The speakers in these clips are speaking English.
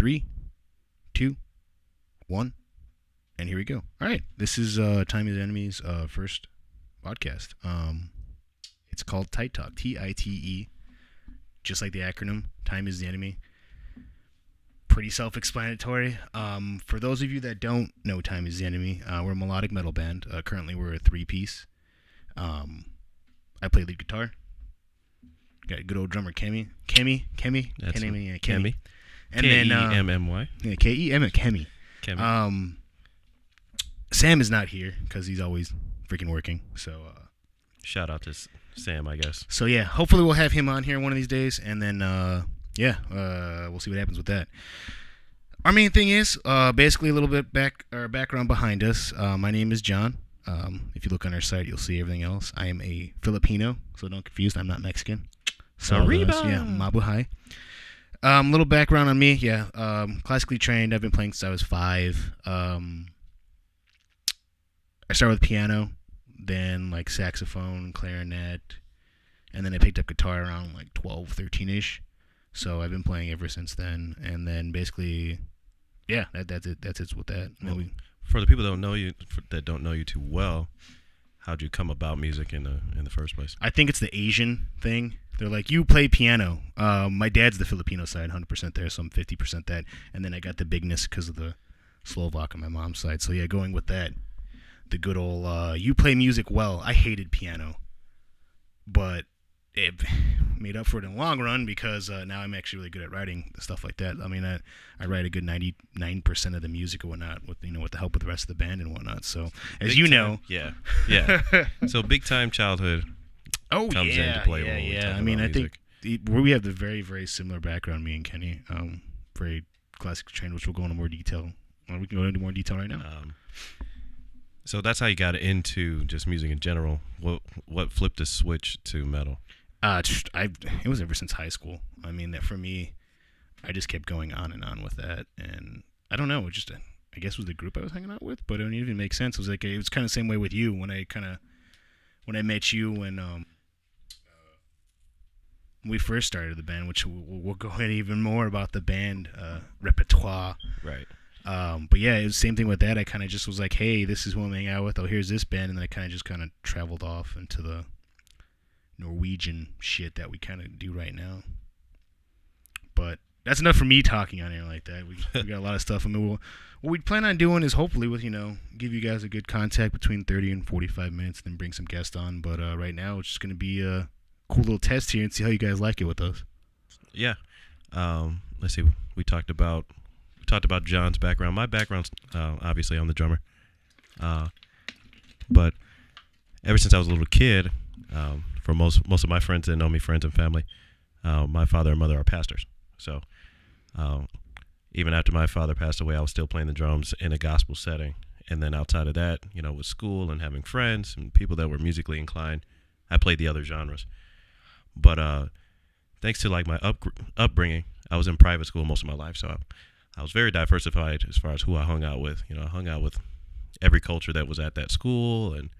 3, 2, 1, and here we go. All right, this is Time is the Enemy's first podcast. It's called TITE Talk, TITE, just like the acronym. Time is the Enemy. Pretty self-explanatory. For those of you that don't know Time is the Enemy, we're a melodic metal band. Currently, we're a 3-piece. I play lead guitar. Got a good old drummer, Kenny. Kenny. That's Kenny. him. Kenny. And K-E-M-M-Y. Yeah, K-E-M, Kenny. Kemi. Sam is not here because he's always freaking working. So, Shout out to Sam, I guess. So yeah, hopefully we'll have him on here one of these days, and then we'll see what happens with that. Our main thing is basically a little bit background behind us. My name is John. If you look on our site, you'll see everything else. I am a Filipino, so don't confuse. I'm not Mexican. So Arriba! Mabuhay. Little background on me. Yeah, classically trained. I've been playing since I was 5. I started with piano, then like saxophone, clarinet, and then I picked up guitar around like 12, 13-ish. So I've been playing ever since then. And then basically, yeah, that's it. That's it with that. Well, for the people that don't know you too well, how'd you come about music in the first place? I think it's the Asian thing. They're like, you play piano. My dad's the Filipino side, 100% there, so I'm 50% that. And then I got the bigness because of the Slovak on my mom's side. So yeah, going with that, the good old, you play music well. I hated piano, but it made up for it in the long run because now I'm actually really good at writing stuff like that. I mean, I write a good 99% of the music and whatnot with the help of the rest of the band and whatnot. So as you know, yeah. So big time childhood. Comes into play when we talk I mean, about I music. think we have the very, very similar background, me and Kenny. Very classic trained, which we'll go into more detail. We can go into more detail right now. So that's how you got into just music in general. What flipped the switch to metal? It was ever since high school. I mean, that for me, I just kept going on and on with that, and I don't know. It just I guess it was the group I was hanging out with, but it didn't even make sense. It was like it was kind of the same way with you when I met you when we first started the band, which we'll go into even more about the band repertoire. Right. But yeah, it was the same thing with that. I kind of just was like, hey, this is who I'm hanging out with. Oh, here's this band. And then I kind of traveled off into the Norwegian shit that we kind of do right now. But that's enough for me talking on here like that. We got a lot of stuff. I mean, what we plan on doing is hopefully with, give you guys a good contact between 30 and 45 minutes, then bring some guests on. But right now, it's just going to be a cool little test here and see how you guys like it with us. Yeah. Let's see. We talked about John's background. My background's obviously I'm the drummer. But ever since I was a little kid, for most of my friends that know me, friends and family, my father and mother are pastors. So even after my father passed away, I was still playing the drums in a gospel setting. And then outside of that, with school and having friends and people that were musically inclined, I played the other genres. But thanks to like my upbringing, I was in private school most of my life, so I was very diversified as far as who I hung out with. I hung out with every culture that was at that school, and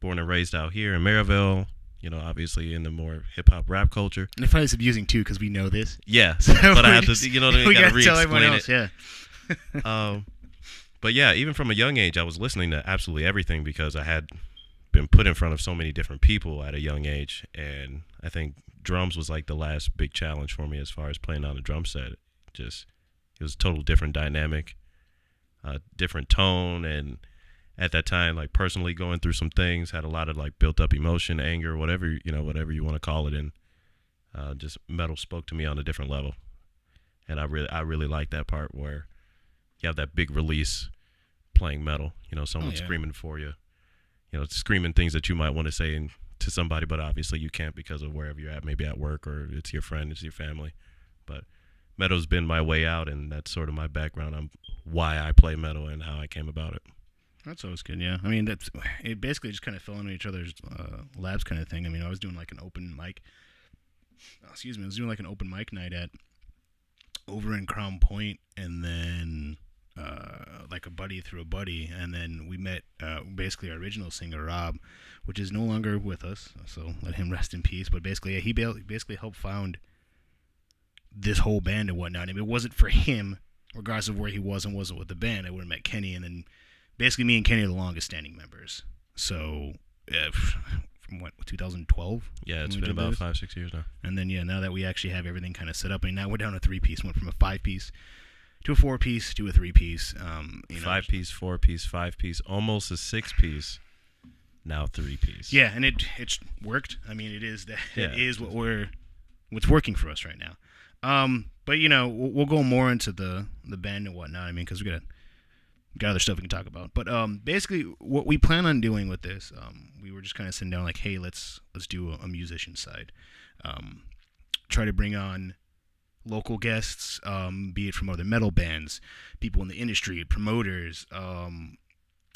born and raised out here in Maryville. Obviously in the more hip hop rap culture. And I find this amusing too because we know this. Yeah, but I have to, we got to re-explain it. Yeah. But yeah, even from a young age, I was listening to absolutely everything because I had been put in front of so many different people at a young age, and I think drums was like the last big challenge for me as far as playing on a drum set. It was a total different dynamic, different tone, and at that time, like personally going through some things, had a lot of like built up emotion, anger, whatever you want to call it, and just metal spoke to me on a different level, and I really like that part where you have that big release playing metal, someone screaming for you, screaming things that you might want to say to somebody, but obviously you can't because of wherever you're at, maybe at work or it's your friend, it's your family. But metal's been my way out, and that's sort of my background on why I play metal and how I came about it. That's always good, yeah. I mean, it basically just kind of fell into each other's labs kind of thing. I mean, I was doing like an open mic. I was doing like an open mic night over in Crown Point, and then like a buddy through a buddy, and then we met basically our original singer Rob, which is no longer with us, so let him rest in peace. But basically, he basically helped found this whole band and whatnot. I mean, it wasn't for him regardless of where he was and wasn't with the band, I would have met Kenny, and then basically me and Kenny are the longest standing members. So from what 2012? Yeah, it's been about 5-6 years now. And then now that we actually have everything kind of set up, and now we're down to 3-piece. Went from a 5-piece to a 4-piece to a 3-piece. 5-piece, 4-piece, 5-piece, almost a 6-piece. Now 3-piece. Yeah, and it's worked. I mean, it is what's working for us right now. But we'll go more into the band and whatnot. I mean, because we got other stuff we can talk about. But basically, what we plan on doing with this, we were just kind of sitting down like, hey, let's do a musician side. Try to bring on local guests, be it from other metal bands, people in the industry, promoters,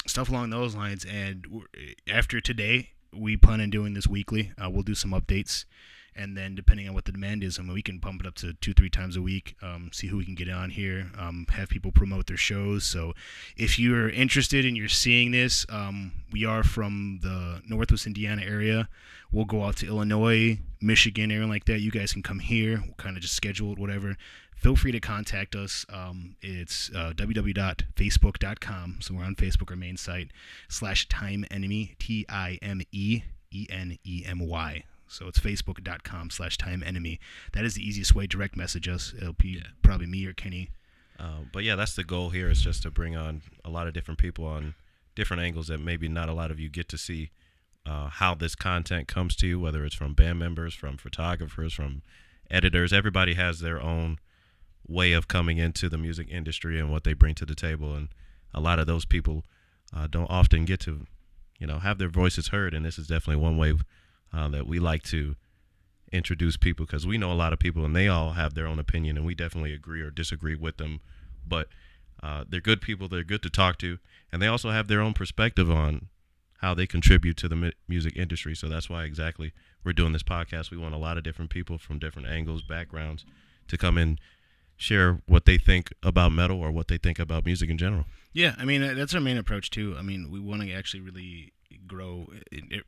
stuff along those lines. And after today, we plan on doing this weekly. We'll do some updates. And then depending on what the demand is, I mean, we can pump it up to 2-3 times a week, see who we can get on here, have people promote their shows. So if you're interested and you're seeing this, we are from the Northwest Indiana area. We'll go out to Illinois, Michigan, area like that. You guys can come here. We'll kind of just schedule it, whatever. Feel free to contact us. It's www.facebook.com. So we're on Facebook, our main site, /Time Enemy, TIMEENEMY. So it's facebook.com/Time Enemy. That is the easiest way. Direct message us. It'll be probably me or Kenny. But yeah, that's the goal here, is just to bring on a lot of different people on different angles that maybe not a lot of you get to see how this content comes to you, whether it's from band members, from photographers, from editors. Everybody has their own way of coming into the music industry and what they bring to the table. And a lot of those people don't often get to, have their voices heard. And this is definitely one way that we like to introduce people, because we know a lot of people and they all have their own opinion, and we definitely agree or disagree with them, but they're good people, they're good to talk to, and they also have their own perspective on how they contribute to the music industry. So that's why exactly we're doing this podcast. We want a lot of different people from different angles, backgrounds, to come in, share what they think about metal or what they think about music in general. Yeah, I mean, that's our main approach too. I mean, we want to actually really grow. It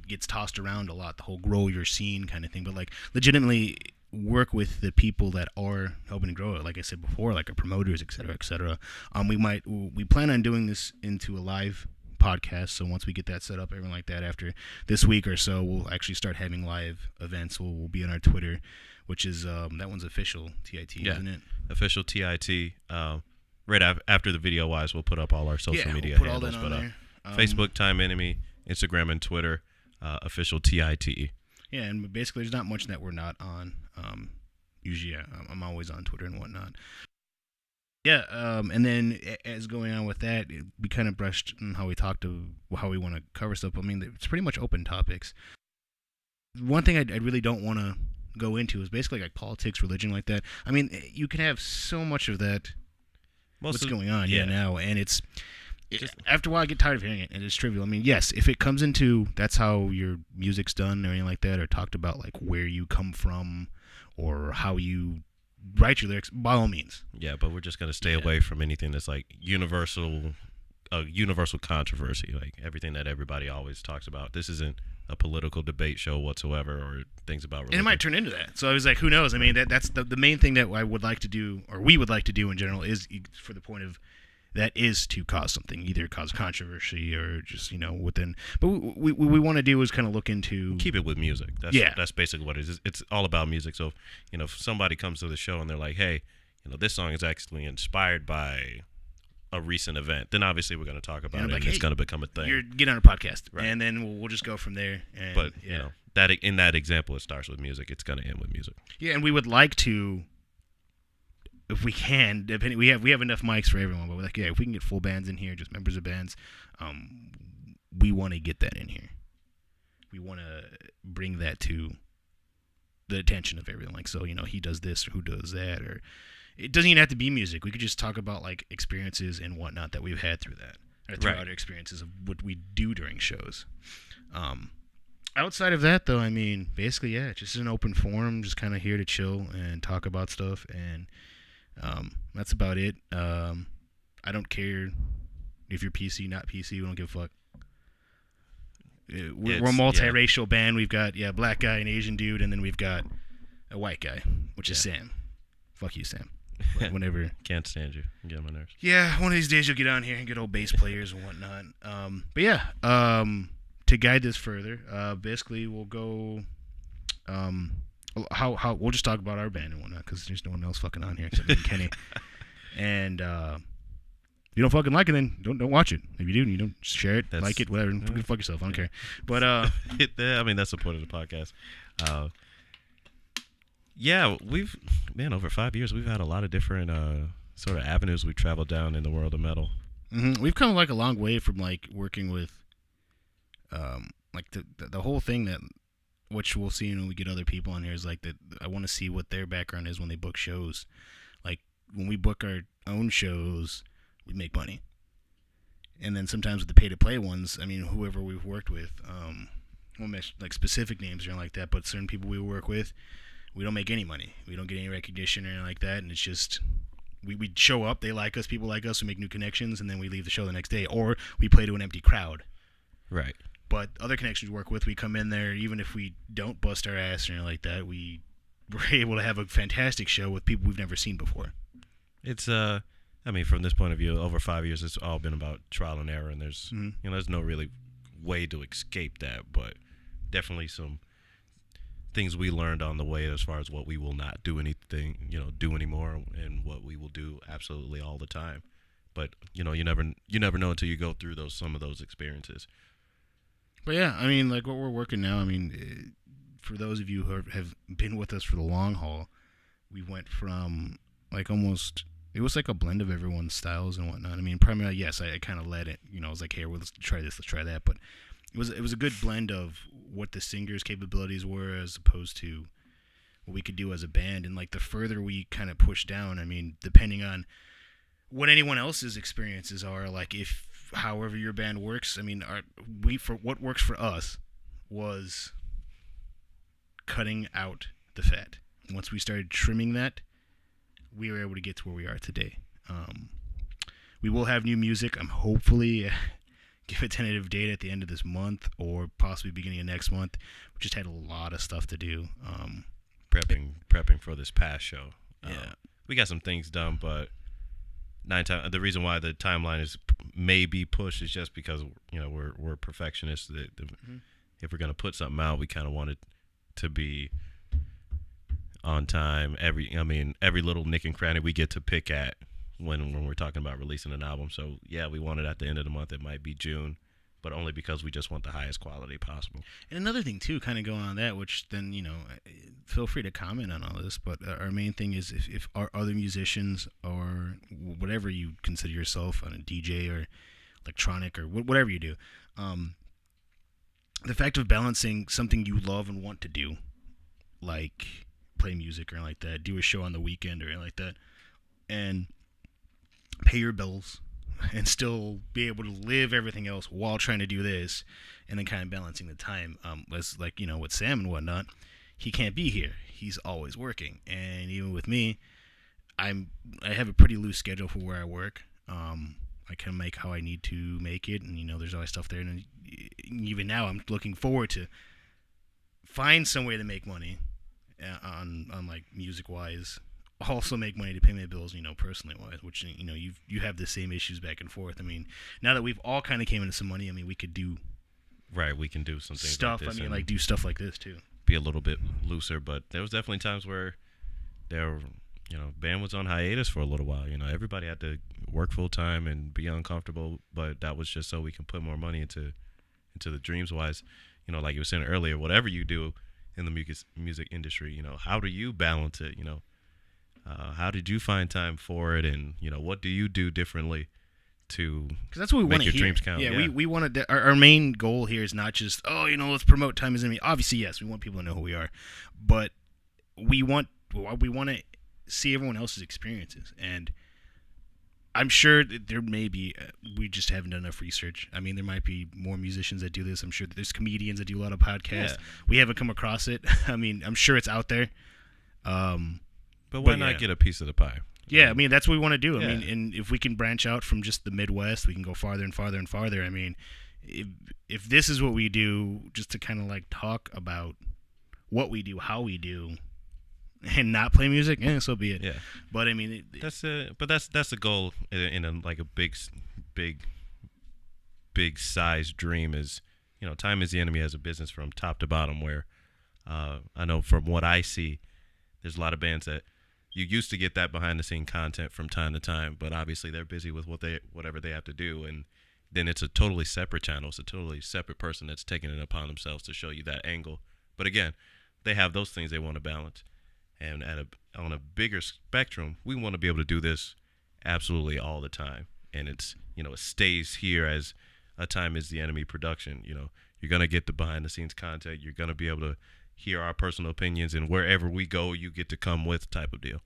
gets tossed around a lot, the whole grow your scene kind of thing, but like legitimately work with the people that are helping to grow it. Like I said before, like our promoters, et cetera, et cetera. We plan on doing this into a live podcast. So once we get that set up, everything like that, after this week or so, we'll actually start having live events. We'll be on our Twitter, which is that one's official TITE, isn't it? Official TITE. Right after the video wise, we'll put up all our social media we'll put handles. all that on there. Facebook, Time Enemy, Instagram and Twitter, official TITE. Yeah, and basically there's not much that we're not on. Usually I'm always on Twitter and whatnot. Yeah, and then as going on with that, we kind of brushed on how we talked to how we want to cover stuff. I mean, it's pretty much open topics. One thing I really don't want to go into is basically like politics, religion, like that. I mean, you can have so much of that. What's going on now, and it's after a while I get tired of hearing it, and it's trivial. I mean, yes, if it comes into that's how your music's done or anything like that, or talked about like where you come from or how you write your lyrics, by all means. Yeah, but we're just gonna stay away from anything that's like universal controversy, like everything that everybody always talks about. This isn't a political debate show whatsoever, or things about religion. And it might turn into that. So I was like, who knows? I mean, that's the main thing that I would like to do, or we would like to do in general, is for the point of that is to cause something, either cause controversy or just within. But what we want to do is kind of look into keep it with music. That's basically what it is. It's all about music. So if somebody comes to the show and they're like, hey, this song is actually inspired by a recent event, then obviously we're going to talk about it, and it's going to become a thing. Get on a podcast, right? And then we'll just go from there. And, but that in that example, it starts with music. It's going to end with music. Yeah, and we would like to, if we can, depending, we have enough mics for everyone. But we're like, if we can get full bands in here, just members of bands, we want to get that in here. We want to bring that to the attention of everyone. Like, so he does this or who does that, or it doesn't even have to be music. We could just talk about like experiences and whatnot that we've had through that, or throughout our experiences of what we do during shows. Outside of that, though, I mean, basically, it's just an open forum, just kind of here to chill and talk about stuff, and that's about it. I don't care if you're PC, not PC. We don't give a fuck. We're a multiracial band. We've got black guy, an Asian dude, and then we've got a white guy, which is Sam. Fuck you, Sam. Whenever. Can't stand you. You get on my nerves. Yeah, one of these days you'll get on here and get old bass players and whatnot. But yeah, to guide this further, basically we'll go. How we'll just talk about our band and whatnot because there's no one else fucking on here except me and Kenny. And if you don't fucking like it, then don't watch it. If you do, and you don't share it, like it, whatever. Fuck yourself. I don't care. But I mean, that's the point of the podcast. Yeah, over 5 years, we've had a lot of different sort of avenues we've traveled down in the world of metal. Mm-hmm. We've come like a long way from like working with, like the whole thing that, which we'll see when we get other people on here is like that. I want to see what their background is when they book shows. Like when we book our own shows, we make money. And then sometimes with the pay-to-play ones, I mean, whoever we've worked with, won't mention like specific names or anything like that, but certain people we work with, we don't make any money. We don't get any recognition or anything like that, and it's just we show up, they like us, people like us, we make new connections, and then we leave the show the next day, or we play to an empty crowd. Right. But other connections we work with, we come in there, even if we don't bust our ass or anything like that, we're able to have a fantastic show with people we've never seen before. It's I mean, from this point of view, over 5 years, it's all been about trial and error, and there's there's no really way to escape that, but definitely some things we learned on the way as far as what we will not do anymore, and what we will do absolutely all the time. But you never know until you go through some of those experiences. But yeah, I mean, like what we're working now, I mean, for those of you who have been with us for the long haul, we went from like almost, it was like a blend of everyone's styles and whatnot. I mean, primarily, yes, I kind of led it. I was like, hey, well, let's try this, let's try that. But it was a good blend of what the singer's capabilities were as opposed to what we could do as a band. And like the further we kind of push down, I mean, depending on what anyone else's experiences are, like if however your band works, I mean, for what works for us was cutting out the fat. Once we started trimming that, we were able to get to where we are today. We will have new music. I'm hopefully give a tentative date at the end of this month or possibly beginning of next month. We just had a lot of stuff to do. Prepping for this past show. Yeah, we got some things done, but the reason why the timeline is maybe pushed is just because we're perfectionists. If we're gonna put something out, we kind of want it to be on time. Every little nick and cranny we get to pick at when we're talking about releasing an album. So yeah, we want it at the end of the month. It might be June, but only because we just want the highest quality possible. And another thing too, kind of going on that, which then feel free to comment on all this, but our main thing is if our other musicians or whatever you consider yourself, on a DJ or electronic or whatever you do, the fact of balancing something you love and want to do, like play music or like that, do a show on the weekend or like that, and pay your bills and still be able to live everything else while trying to do this, and then kind of balancing the time. As like with Sam and whatnot, he can't be here. He's always working, and even with me, I have a pretty loose schedule for where I work. I can make how I need to make it, and there's always stuff there. And even now, I'm looking forward to find some way to make money on like music wise. Also make money to pay my bills, personally wise, which you have the same issues back and forth. I mean, now that we've all kind of came into some money, I mean, we could do we can do some things stuff. Like this, I mean, like do stuff like this too. Be a little bit looser, but there was definitely times where band was on hiatus for a little while. Everybody had to work full time and be uncomfortable, but that was just so we can put more money into the dreams wise. Like you were saying earlier, whatever you do in the music industry, how do you balance it? How did you find time for it, and what do you do differently to because that's what we want to make your hear. dreams count? Yeah, we want to. Our main goal here is not just let's promote Time Is Enemy. Obviously, yes, we want people to know who we are, but we want to see everyone else's experiences, and I'm sure that there may be. We just haven't done enough research. I mean, there might be more musicians that do this. I'm sure that there's comedians that do a lot of podcasts. Yeah. We haven't come across it. I mean, I'm sure it's out there. But why not get a piece of the pie? Yeah, I mean, that's what we want to do. Yeah. I mean, and if we can branch out from just the Midwest, we can go farther and farther and farther. I mean, if this is what we do, just to kind of like talk about what we do, how we do, and not play music, so be it. Yeah. But I mean, that's the goal in a like a big big size dream is, time is the enemy as a business from top to bottom, where I know from what I see, there's a lot of bands that you used to get that behind the scene content from time to time, but obviously they're busy with whatever they have to do, and then it's a totally separate channel. It's a totally separate person that's taking it upon themselves to show you that angle. But again, they have those things they want to balance, and on a bigger spectrum, we want to be able to do this absolutely all the time, and it's it stays here as a time is the enemy production. You're gonna get the behind the scenes content. You're gonna be able to hear our personal opinions, and wherever we go, you get to come with type of deal.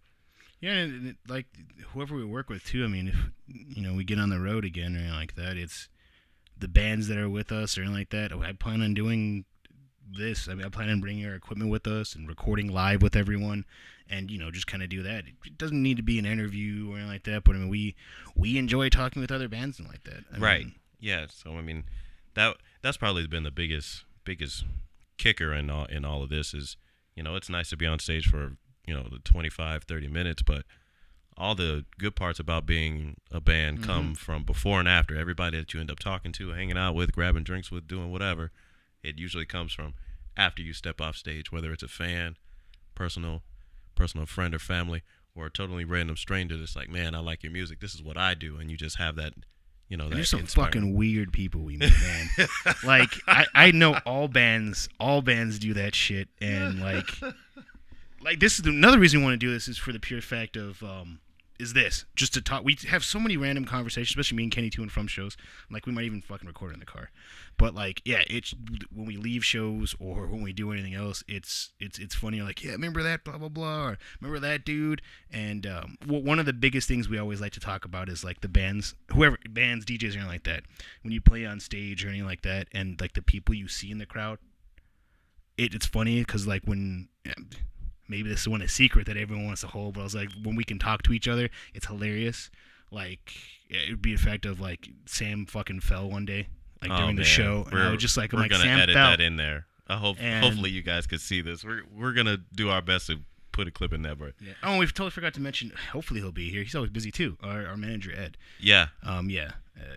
Yeah, and like whoever we work with too. I mean, if we get on the road again or anything like that, it's the bands that are with us or anything like that. I plan on doing this. I mean, I plan on bringing our equipment with us and recording live with everyone, and just kind of do that. It doesn't need to be an interview or anything like that, but I mean, we enjoy talking with other bands and like that. Right. Yeah. So I mean, that's probably been the biggest kicker in all of this is, it's nice to be on stage for the 25, 30 minutes, but all the good parts about being a band come from before and after. Everybody that you end up talking to, hanging out with, grabbing drinks with, doing whatever, it usually comes from after you step off stage, whether it's a fan, personal friend or family, or a totally random stranger that's like, man, I like your music. This is what I do. And you just have that, that there's some fucking weird people we meet, man. Like, I know all bands do that shit. And like this is another reason we want to do this is for the pure fact of, is this just to talk. We have so many random conversations, especially me and Kenny to and from shows. Like, we might even fucking record in the car. But like, yeah, it's when we leave shows or when we do anything else, it's funny. Like, yeah, remember that blah blah blah, or remember that dude. And one of the biggest things we always like to talk about is like the bands, DJs, or anything like that. When you play on stage or anything like that, and like the people you see in the crowd, it's funny because like when. Maybe this is one a secret that everyone wants to hold, but I was like, when we can talk to each other, it's hilarious. Like, it would be the fact of like Sam fucking fell one day, like during the show, and I was just like, we're gonna Sam edit fell. that in there. Hopefully you guys could see this. We're gonna do our best to put a clip in there, but yeah. Oh, we totally forgot to mention. Hopefully he'll be here. He's always busy too. Our manager Ed. Yeah. Yeah.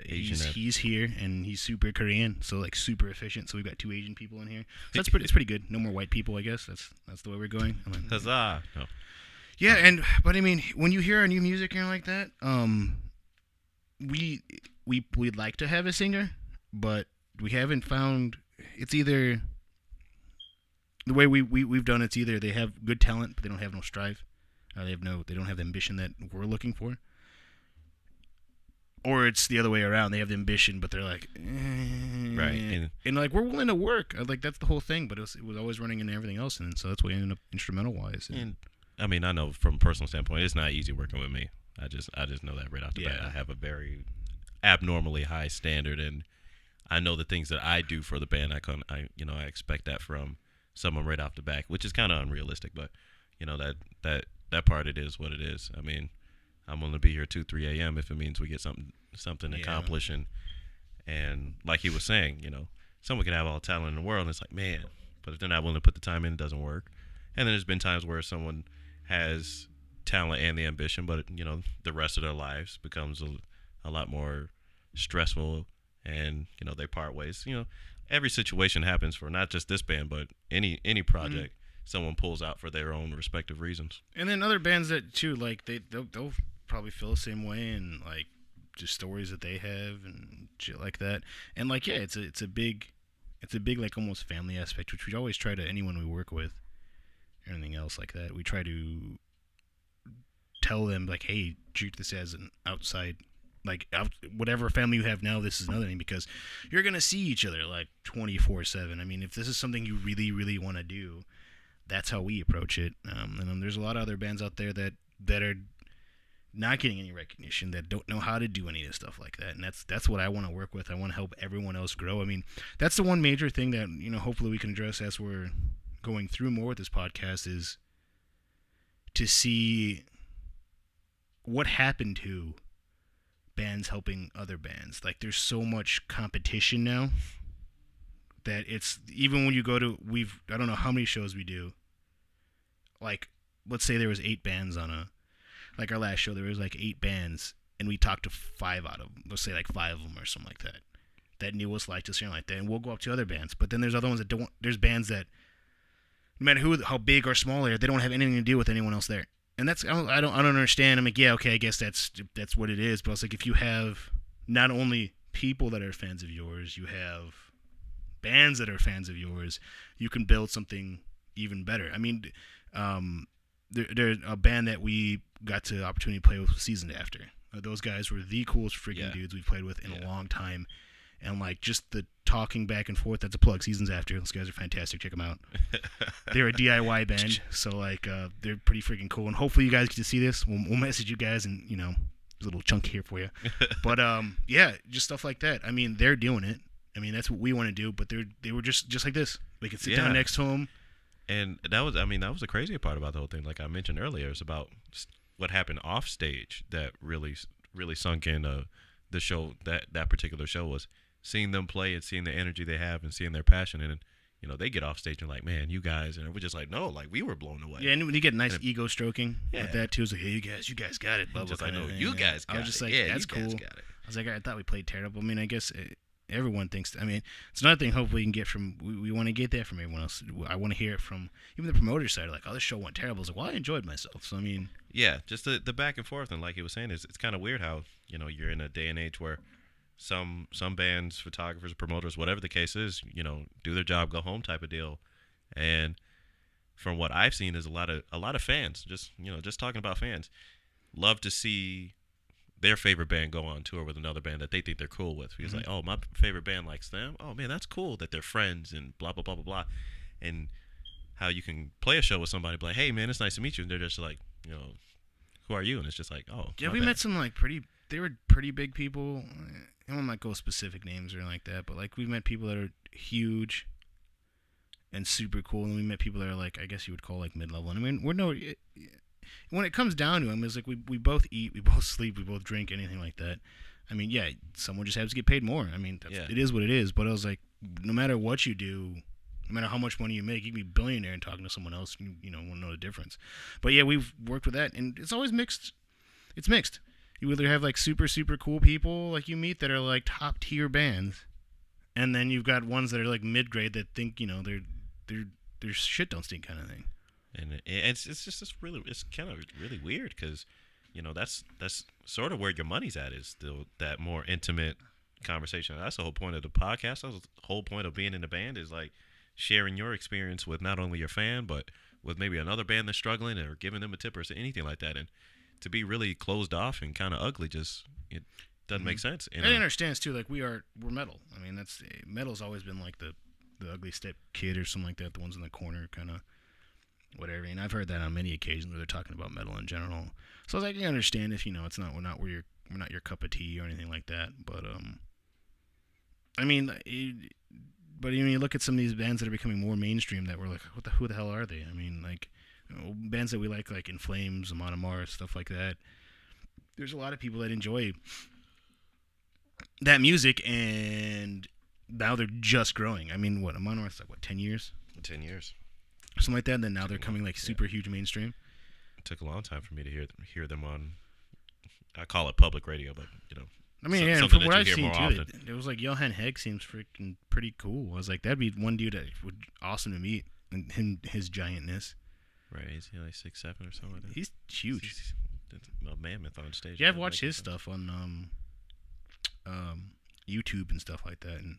He's here and he's super Korean, so like super efficient. So we've got 2 Asian people in here. So it's pretty good. No more white people, I guess. That's the way we're going. Huzzah! No. Yeah, but I mean, when you hear our new music and like that, we'd like to have a singer, but we haven't found. It's either the way we've done. It's either they have good talent, but they don't have no strive. They don't have the ambition that we're looking for. Or it's the other way around. They have the ambition, but they're like, right, and like we're willing to work. Like that's the whole thing. But it was always running into everything else, and so that's what ended up instrumental wise. And I mean, I know from a personal standpoint, it's not easy working with me. I just know that right off the bat. I have a very abnormally high standard, and I know the things that I do for the band. I expect that from someone right off the bat, which is kind of unrealistic. But that part, it is what it is. I mean. I'm willing to be here 2-3 a.m. if it means we get something accomplished. And like he was saying, someone can have all the talent in the world, and it's like, man, but if they're not willing to put the time in, it doesn't work. And then there's been times where someone has talent and the ambition, but the rest of their lives becomes a lot more stressful, and they part ways. Every situation happens for not just this band, but any project. Someone pulls out for their own respective reasons. And then other bands that too, like they'll probably feel the same way, and like just stories that they have and shit like that. And like, yeah, it's a big like almost family aspect, which we always try to anyone we work with, anything else like that. We try to tell them like, hey, treat this as an outside, like whatever family you have now, this is another thing, because you're gonna see each other like 24/7. I mean, if this is something you really, really want to do, that's how we approach it. And there's a lot of other bands out there that are not getting any recognition, that don't know how to do any of this stuff like that. And that's what I want to work with. I want to help everyone else grow. I mean, that's the one major thing that, hopefully we can address as we're going through more with this podcast, is to see what happened to bands helping other bands. Like, there's so much competition now that it's, even when you go to, I don't know how many shows we do, like let's say there was 8 bands on like our last show, there was like 8 bands, and we talked to 5 out of them. Let's say like 5 of them or something like that knew us, liked us, or like that, and we'll go up to other bands. But then there's other ones that don't. There's bands that, no matter how big or small they are, they don't have anything to do with anyone else there. And that's I don't understand. I'm like, yeah, okay, I guess that's what it is. But it's like, if you have not only people that are fans of yours, you have bands that are fans of yours, you can build something even better. I mean, they're a band that we got to opportunity to play with Seasoned After. Those guys were the coolest freaking dudes we've played with in a long time. And like, just the talking back and forth, that's a plug. Seasons After. Those guys are fantastic. Check them out. They're a DIY band, so like they're pretty freaking cool. And hopefully you guys get to see this. We'll message you guys, and there's a little chunk here for you. But yeah, just stuff like that. I mean, they're doing it. I mean, that's what we want to do. But they were just like this. We could sit down next to them. And that was the crazy part about the whole thing. Like I mentioned earlier, it's about what happened off stage that really sunk in the show. That particular show was seeing them play and seeing the energy they have and seeing their passion. And they get off stage and like, man, you guys, and we're just like, no, like we were blown away. Yeah, and when you get nice ego stroking with that too, it's like, hey, you guys got it. Blah, just like, no, you guys got it. I was just like, that's cool. I was like, I thought we played terrible. I mean, I guess everyone thinks. I mean, it's another thing. Hopefully, we can get from. We want to get that from everyone else. I want to hear it from even the promoter side. Like, oh, this show went terrible. I was like, well, I enjoyed myself. So I mean, yeah, just the back and forth, and like he was saying, it's kind of weird how you're in a day and age where some bands, photographers, promoters, whatever the case is, do their job, go home type of deal, and from what I've seen is a lot of fans, just talking about fans, love to see their favorite band go on tour with another band that they think they're cool with. Because like, oh, my favorite band likes them. Oh man, that's cool that they're friends and blah blah blah blah blah. And how you can play a show with somebody, be like, hey man, it's nice to meet you, and they're just like, who are you? And it's just like, oh, yeah, we met some like they were pretty big people. I won't like go specific names or anything like that, but like we met people that are huge and super cool, and we met people that are like, I guess you would call like mid-level. And I mean, when it comes down to them, it's like we both eat, we both sleep, we both drink, anything like that. I mean, yeah, someone just has to get paid more. I mean, it is what it is. But I was like, no matter what you do, no matter how much money you make, you can be a billionaire and talking to someone else, and you won't know the difference. But yeah, we've worked with that, and it's always mixed. It's mixed. You either have like super, super cool people like you meet that are like top tier bands, and then you've got ones that are like mid grade that think their shit don't stink kind of thing. And it's just really, it's kind of really weird because that's sort of where your money's at, is still that more intimate conversation. That's the whole point of the podcast. That's the whole point of being in the band, is like sharing your experience with not only your fan but with maybe another band that's struggling, or giving them a tip or anything like that. And to be really closed off and kind of ugly, it doesn't make sense. And it understands too, like we're metal. I mean, that's metal's always been like the ugly step kid or something like that, the ones in the corner kind of whatever. And I've heard that on many occasions where they're talking about metal in general. So I was like, I understand if we're not your cup of tea or anything like that. But I mean, but you look at some of these bands that are becoming more mainstream that we're like, who the hell are they? I mean, like bands that we like In Flames, Amon Amarth, stuff like that. There's a lot of people that enjoy that music, and now they're just growing. I mean, Amon Amarth's like 10 years? 10 years. Something like that, and then now they're coming like super huge mainstream. It took a long time for me to hear them on, I call it public radio, but I mean, from what I've seen too, it was like Johan Hegg seems freaking pretty cool. I was like, that'd be one dude that would awesome to meet, and his giantness. Right, is he like 6'7" or something like that? He's huge. He's a mammoth on stage. Yeah, I've watched his stuff on YouTube and stuff like that, and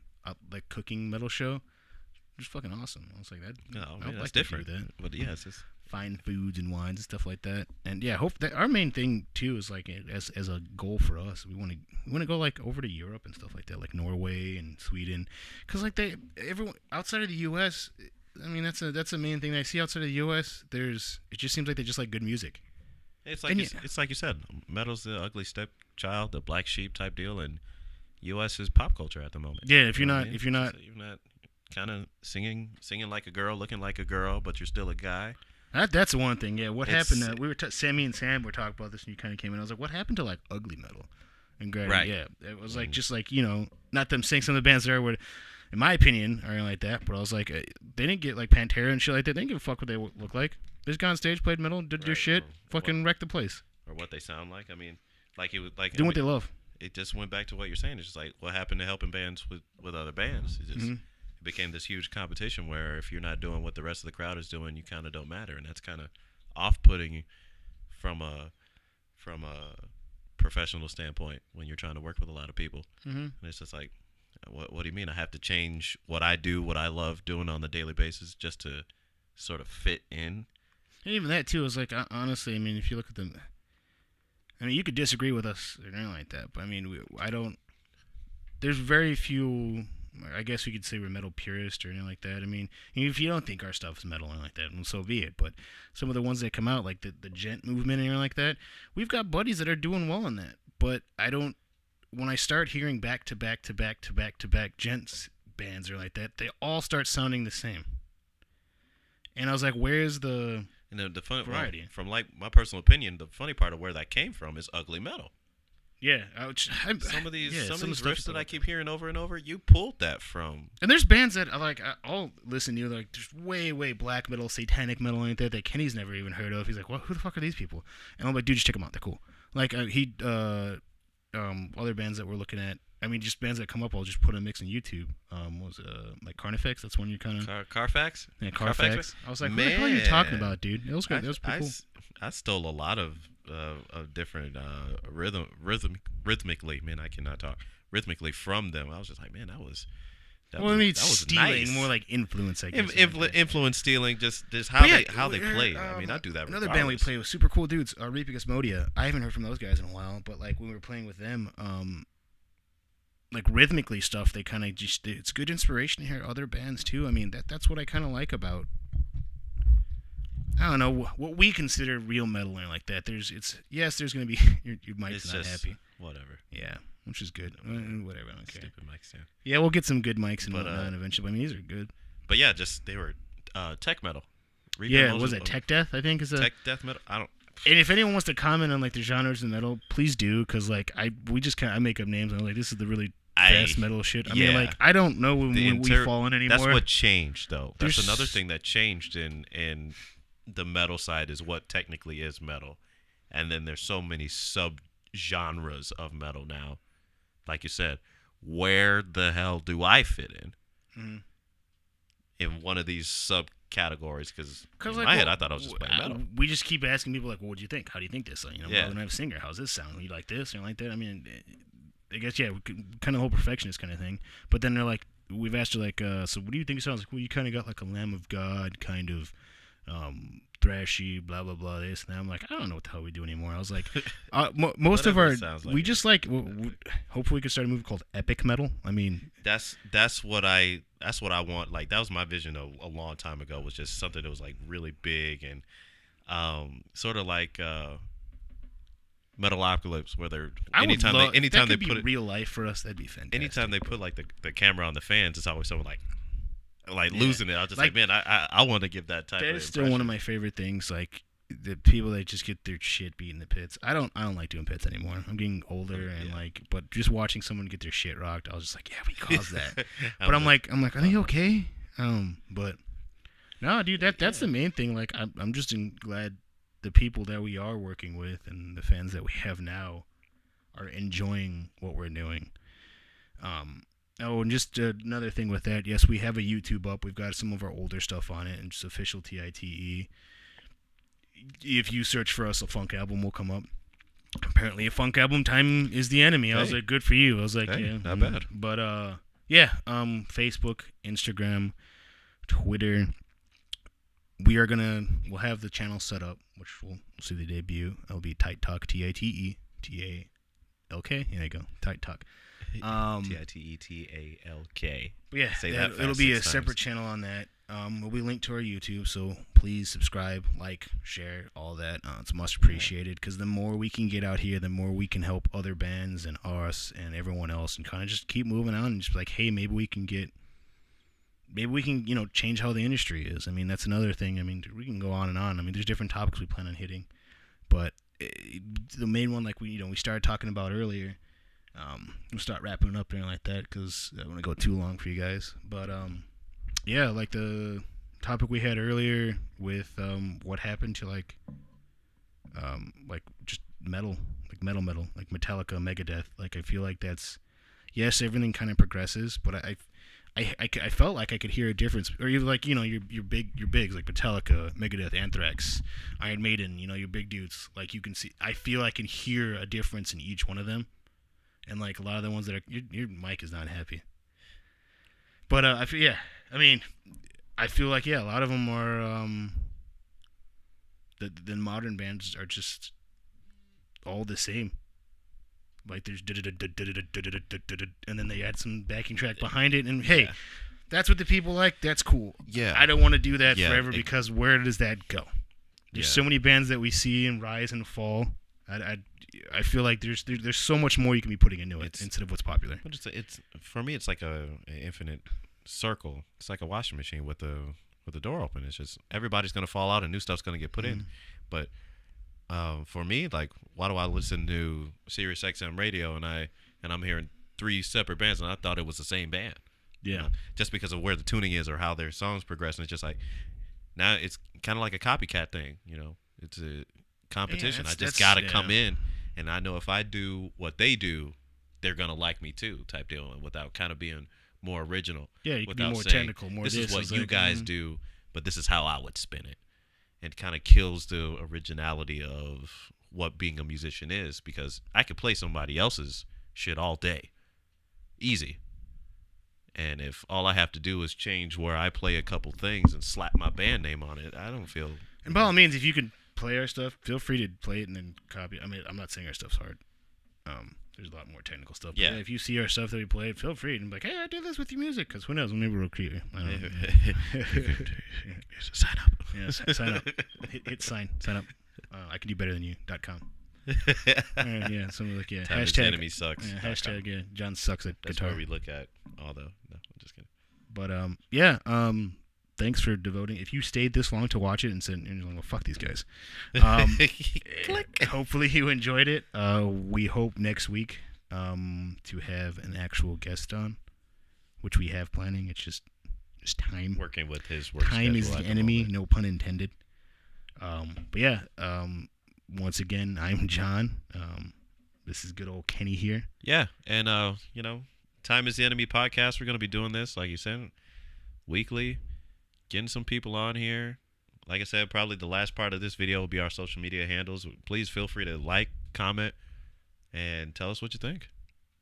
like cooking metal show. Just fucking awesome. I was like, that. No, I would that's like different. To do that. But yeah, it's just fine foods and wines and stuff like that. And yeah, hope that our main thing too is like as a goal for us, we want to go like over to Europe and stuff like that, like Norway and Sweden, because like everyone outside of the U.S. I mean, that's a main thing I see outside of the U.S. It just seems like they just like good music. It's like it's like you said, metal's the ugly stepchild, the black sheep type deal, and U.S. is pop culture at the moment. Yeah, if you're not kind of singing like a girl, looking like a girl, but you're still a guy. That's the one thing. Yeah, what happened? We were Sammy and Sam were talking about this, and you kind of came in. I was like, what happened to like ugly metal? And right. Yeah, it was like just like not them saying some of the bands there would, in my opinion, or anything like that. But I was like, they didn't get like Pantera and shit like that. They didn't give a fuck what they look like. Just got on stage, played metal, did their shit, fucking wrecked the place. Or what they sound like. I mean, like it was like doing what they love. It just went back to what you're saying. It's just like what happened to helping bands with other bands. It just it became this huge competition where if you're not doing what the rest of the crowd is doing, you kind of don't matter, and that's kind of off-putting from a professional standpoint when you're trying to work with a lot of people. And it's just like, what do you mean I have to change what I do, what I love doing on the daily basis just to sort of fit in? And even that too is like, honestly, I mean, if you look at them, I mean, you could disagree with us or anything like that, but I mean, I don't. There's very few. I guess we could say we're metal purists or anything like that. I mean, if you don't think our stuff is metal or anything like that, well, so be it. But some of the ones that come out, like the gent movement and anything like that, we've got buddies that are doing well in that. But I don't. When I start hearing back to back gents bands or like that, they all start sounding the same. And I was like, where's the the fun variety? Well, from like my personal opinion, the funny part of where that came from is ugly metal. Yeah, some of these riffs that I keep hearing over and over, you pulled that from. And there's bands that I'll listen to, like there's way black metal, satanic metal, like that Kenny's never even heard of. He's like, what? Who the fuck are these people? And I'm like, dude, just check them out. They're cool. Like other bands that we're looking at. I mean, just bands that come up, I'll just put a mix on YouTube. Like Carnifex? That's one you're kind of... Carfax? Yeah, Carfax. I was like, what the hell are you talking about, dude? It was good. That was pretty cool. I stole a lot of different rhythmically. Man, I cannot talk. Rhythmically from them. I was just like, man, that was stealing, nice. More like influence, I guess. Influence stealing, just how they play. I mean, I do that. Another band we play with super cool dudes, Reaping Asmodia. I haven't heard from those guys in a while, but like when we were playing with them, like rhythmically stuff, they kind of just, it's good inspiration to hear other bands too. I mean, that's what I kind of like about, I don't know, what we consider real metal and like that. There's going to be your mic's not happy. Whatever. Yeah, which is good. Whatever, I don't care. Stupid mics, yeah. Yeah, we'll get some good mics and whatnot eventually. I mean, these are good. But yeah, just they were tech metal. Was it tech death? I think is tech death metal. I don't. And if anyone wants to comment on like the genres of metal, please do, because like I make up names and I'm like, this is the really fast metal shit. I mean, like I don't know when we fall in anymore. That's what changed, though. That's another thing that changed in the metal side is what technically is metal, and then there's so many sub genres of metal now. Like you said, where the hell do I fit in one of these subcategories? Because in my head, I thought I was just playing metal. We just keep asking people like, "Well, what do you think? How do you think this? You know, when I have a singer, how's this sound? You like this or like that?" I mean, I guess kind of the whole perfectionist kind of thing. But then they're like, we've asked her like, so what do you think it sounds like? Well, you kind of got like a Lamb of God kind of thrashy, blah blah blah. This and that. I'm like, I don't know what the hell we do anymore. I was like, most of our we just like hopefully we could start a movie called epic metal. I mean, that's what I want. Like that was my vision a long time ago. Was just something that was like really big and sort of like Metalocalypse, where they're anytime they put it real life for us, that'd be fantastic. Anytime they put like the camera on the fans, it's always someone like losing it. I was just like man, I want to give that type. That is still one of my favorite things. Like the people that just get their shit beat in the pits. I don't like doing pits anymore. I'm getting older and but just watching someone get their shit rocked, I was just like, yeah, we caused that. But I'm like, are they okay? But no, dude, that's the main thing. Like I'm just glad the people that we are working with and the fans that we have now are enjoying what we're doing. And just another thing with that, yes, we have a YouTube up. We've got some of our older stuff on it, and just official TITE. If you search for us, a funk album will come up. Apparently, a funk album, time is the enemy. I was like, good for you. I was like, yeah, not bad. But Facebook, Instagram, Twitter. We'll have the channel set up, which we'll see the debut. It'll be TITE Talk, TITE, TALK. There you go, TITE Talk. TITETALK. Yeah, it'll be a separate channel on that. It'll be linked to our YouTube, so please subscribe, like, share, all that. It's much appreciated, because the more we can get out here, the more we can help other bands and us and everyone else, and kind of just keep moving on and just be like, hey, maybe we can change how the industry is. I mean, that's another thing. I mean, we can go on and on. I mean, there's different topics we plan on hitting, but the main one, like we started talking about earlier, we'll start wrapping it up there like that, because I don't want to go too long for you guys. But like the topic we had earlier with what happened to like just metal, like metal, like Metallica, Megadeth. Like I feel like that's, yes, everything kind of progresses, but I felt like I could hear a difference, or even like your bigs like Metallica, Megadeth, Anthrax, Iron Maiden, your big dudes. Like you can see, I feel I can hear a difference in each one of them, and like a lot of the ones that are your mic is not happy. But I feel I feel like a lot of them are the modern bands are just all the same. Like there's and then they add some backing track behind it, and hey, that's what the people like. That's cool. Yeah, I don't want to do that forever because where does that go? There's so many bands that we see and rise and fall. I feel like there's so much more you can be putting into it instead of what's popular. But it's for me, it's like an infinite circle. It's like a washing machine with the door open. It's just everybody's gonna fall out and new stuff's gonna get put in. But for me, like, why do I listen to Sirius XM radio and I'm hearing 3 separate bands and I thought it was the same band? Yeah. Just because of where the tuning is or how their songs progress, and it's just like now it's kind of like a copycat thing. It's a competition. I just gotta come in, and I know if I do what they do, they're gonna like me too, type deal, without kind of being more original. Yeah, you can be more saying, technical. More this is what you like, guys do, but this is how I would spin it. It kind of kills the originality of what being a musician is, because I could play somebody else's shit all day, easy. And if all I have to do is change where I play a couple things and slap my band name on it, I don't feel. And by all means, if you can play our stuff, feel free to play it and then copy it. I mean, I'm not saying our stuff's hard. There's a lot more technical stuff. But if you see our stuff that we played, feel free and be like, hey, I do this with your music, because who knows, maybe we'll create it. I don't know. Sign up. Yeah, sign up. Hit sign up. I can do better than you.com. Yeah, something like Hashtag enemy sucks. Yeah, hashtag John sucks at That's guitar. where we look at all the. No, I'm just kidding. But thanks for devoting. If you stayed this long to watch it and said, well, fuck these guys. Hopefully you enjoyed it. We hope next week to have an actual guest on, which we have planning. It's just time. Working with his work Time is schedule the enemy, no pun intended. Once again, I'm John. This is good old Kenny here. Yeah, and Time is the Enemy podcast. We're going to be doing this, like you said, weekly, getting some people on here. Like I said, probably the last part of this video will be our social media handles. Please feel free to like, comment, and tell us what you think.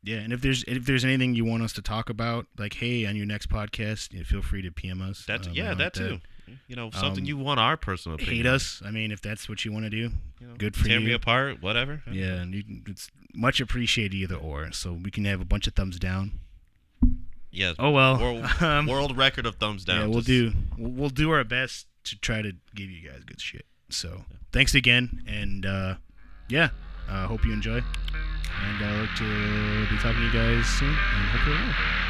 Yeah, and if there's anything you want us to talk about, like, hey, on your next podcast, feel free to PM us. That too. Something you want our personal opinion. Hate us. I mean, if that's what you want to do, good for you. Tear me apart, whatever. Yeah, and it's much appreciated either or. So we can have a bunch of thumbs down. Yeah. Oh well. World record of thumbs down. Yeah, we'll do our best to try to give you guys good shit. So thanks again, and hope you enjoy. And I look to be talking to you guys soon, and hopefully.